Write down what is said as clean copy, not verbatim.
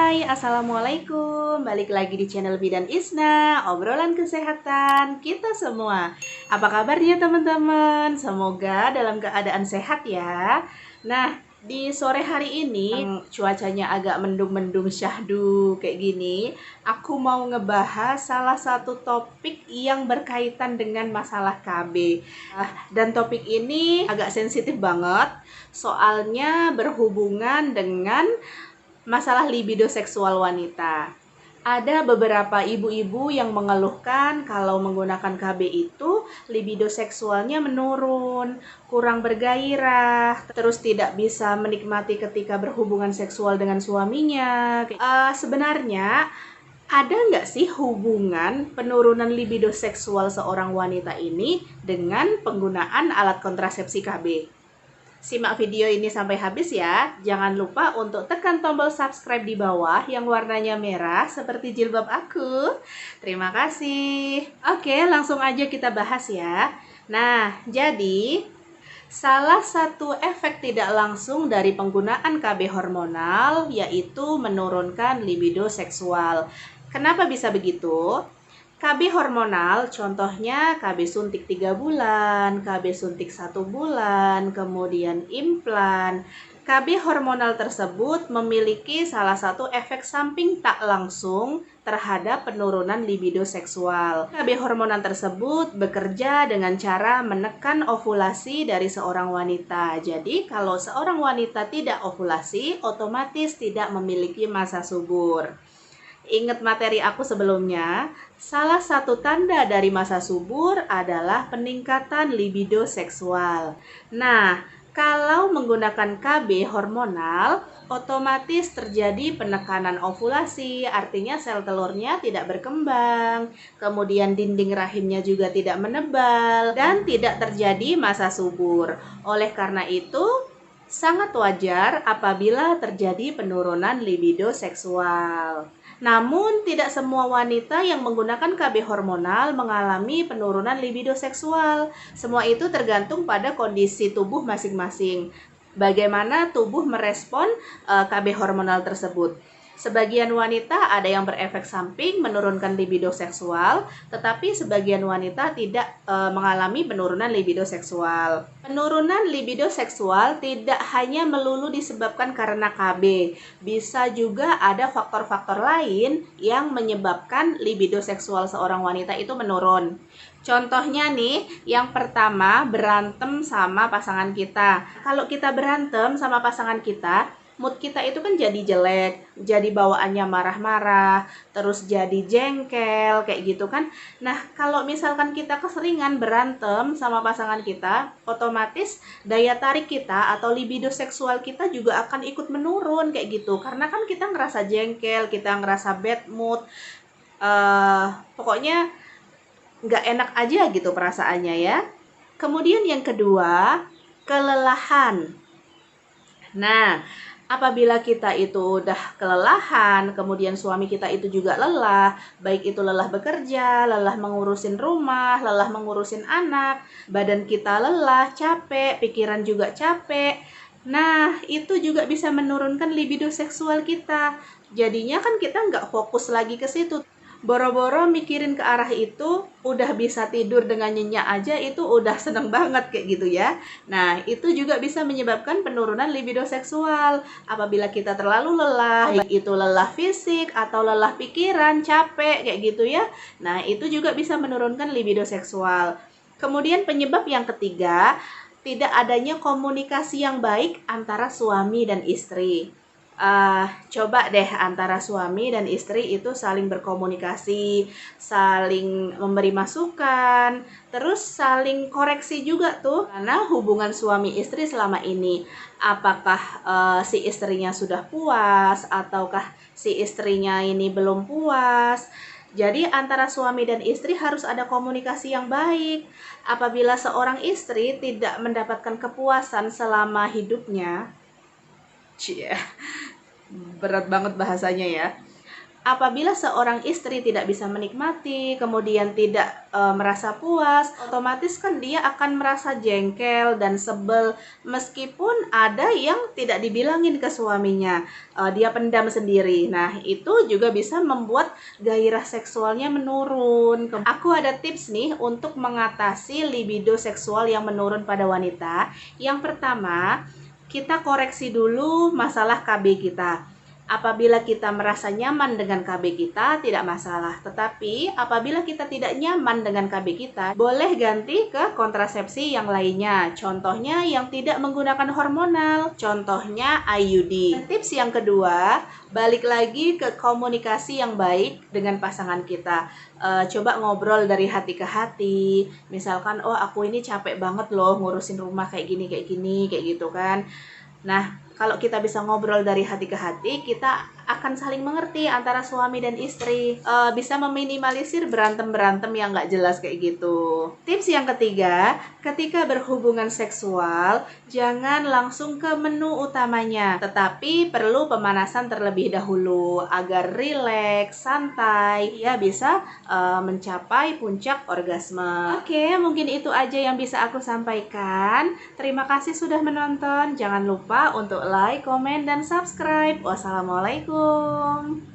Hai, Assalamualaikum. Balik lagi di channel Bidan Isna, obrolan kesehatan kita semua. Apa kabarnya teman-teman? Semoga dalam keadaan sehat ya. Nah, di sore hari ini cuacanya agak mendung-mendung syahdu kayak gini. Aku mau ngebahas salah satu topik yang berkaitan dengan masalah KB. Dan topik ini agak sensitif banget, soalnya berhubungan dengan masalah libido seksual wanita. Ada beberapa ibu-ibu yang mengeluhkan kalau menggunakan KB itu libido seksualnya menurun, kurang bergairah, terus tidak bisa menikmati ketika berhubungan seksual dengan suaminya. Sebenarnya ada nggak sih hubungan penurunan libido seksual seorang wanita ini dengan penggunaan alat kontrasepsi KB? Simak video ini sampai habis ya. Jangan lupa untuk tekan tombol subscribe di bawah yang warnanya merah seperti jilbab aku. Terima kasih. Oke, langsung aja kita bahas ya. Nah, jadi salah satu efek tidak langsung dari penggunaan KB hormonal yaitu menurunkan libido seksual. Kenapa bisa begitu? KB hormonal, contohnya KB suntik 3 bulan, KB suntik 1 bulan, kemudian implan. KB hormonal tersebut memiliki salah satu efek samping tak langsung terhadap penurunan libido seksual. KB hormonal tersebut bekerja dengan cara menekan ovulasi dari seorang wanita. Jadi, kalau seorang wanita tidak ovulasi, otomatis tidak memiliki masa subur. Ingat materi aku sebelumnya, salah satu tanda dari masa subur adalah peningkatan libido seksual. Nah, kalau menggunakan KB hormonal, otomatis terjadi penekanan ovulasi, artinya sel telurnya tidak berkembang, kemudian dinding rahimnya juga tidak menebal, dan tidak terjadi masa subur. Oleh karena itu, sangat wajar apabila terjadi penurunan libido seksual. Namun, tidak semua wanita yang menggunakan KB hormonal mengalami penurunan libido seksual. Semua itu tergantung pada kondisi tubuh masing-masing. Bagaimana tubuh merespon KB hormonal tersebut. Sebagian wanita ada yang berefek samping menurunkan libido seksual, tetapi sebagian wanita tidak mengalami penurunan libido seksual. Penurunan libido seksual tidak hanya melulu disebabkan karena KB, bisa juga ada faktor-faktor lain yang menyebabkan libido seksual seorang wanita itu menurun. Contohnya nih, yang pertama berantem sama pasangan kita. Kalau kita berantem sama pasangan kita, mood kita itu kan jadi jelek, jadi bawaannya marah-marah, terus jadi jengkel, kayak gitu kan. Nah, kalau misalkan kita keseringan berantem sama pasangan kita, otomatis daya tarik kita atau libido seksual kita juga akan ikut menurun, kayak gitu. Karena kan kita ngerasa jengkel, kita ngerasa bad mood, pokoknya nggak enak aja gitu perasaannya ya. Kemudian yang kedua, kelelahan. Nah, apabila kita itu udah kelelahan, kemudian suami kita itu juga lelah, baik itu lelah bekerja, lelah mengurusin rumah, lelah mengurusin anak, badan kita lelah, capek, pikiran juga capek. Nah, itu juga bisa menurunkan libido seksual kita. Jadinya kan kita nggak fokus lagi ke situ. Boro-boro mikirin ke arah itu, udah bisa tidur dengan nyenyak aja, itu udah seneng banget kayak gitu ya. Nah, itu juga bisa menyebabkan penurunan libido seksual. Apabila kita terlalu lelah, baik itu lelah fisik atau lelah pikiran, capek kayak gitu ya. Nah, itu juga bisa menurunkan libido seksual. Kemudian penyebab yang ketiga, tidak adanya komunikasi yang baik antara suami dan istri. Coba deh antara suami dan istri itu saling berkomunikasi, saling memberi masukan, terus saling koreksi juga tuh. Karena hubungan suami istri selama ini, apakah si istrinya sudah puas ataukah si istrinya ini belum puas. Jadi antara suami dan istri harus ada komunikasi yang baik. Apabila seorang istri tidak mendapatkan kepuasan selama hidupnya, berat banget bahasanya ya. Apabila seorang istri tidak bisa menikmati, kemudian tidak merasa puas, otomatis kan dia akan merasa jengkel dan sebel, meskipun ada yang tidak dibilangin ke suaminya, dia pendam sendiri. Nah, itu juga bisa membuat gairah seksualnya menurun. Aku ada tips nih untuk mengatasi libido seksual yang menurun pada wanita. Yang pertama, kita koreksi dulu masalah KB kita. Apabila kita merasa nyaman dengan KB kita, tidak masalah. Tetapi apabila kita tidak nyaman dengan KB kita, boleh ganti ke kontrasepsi yang lainnya. Contohnya yang tidak menggunakan hormonal, contohnya IUD. Tips yang kedua, balik lagi ke komunikasi yang baik dengan pasangan kita. Coba ngobrol dari hati ke hati. Misalkan, oh aku ini capek banget loh ngurusin rumah kayak gini, kayak gitu kan. Nah, kalau kita bisa ngobrol dari hati ke hati, kita akan saling mengerti antara suami dan istri. Bisa meminimalisir berantem-berantem yang nggak jelas kayak gitu. Tips yang ketiga, ketika berhubungan seksual, jangan langsung ke menu utamanya, tetapi perlu pemanasan terlebih dahulu agar rileks, santai, ya bisa mencapai puncak orgasme. Oke, mungkin itu aja yang bisa aku sampaikan. Terima kasih sudah menonton. Jangan lupa untuk like, komen, dan subscribe. Wassalamualaikum.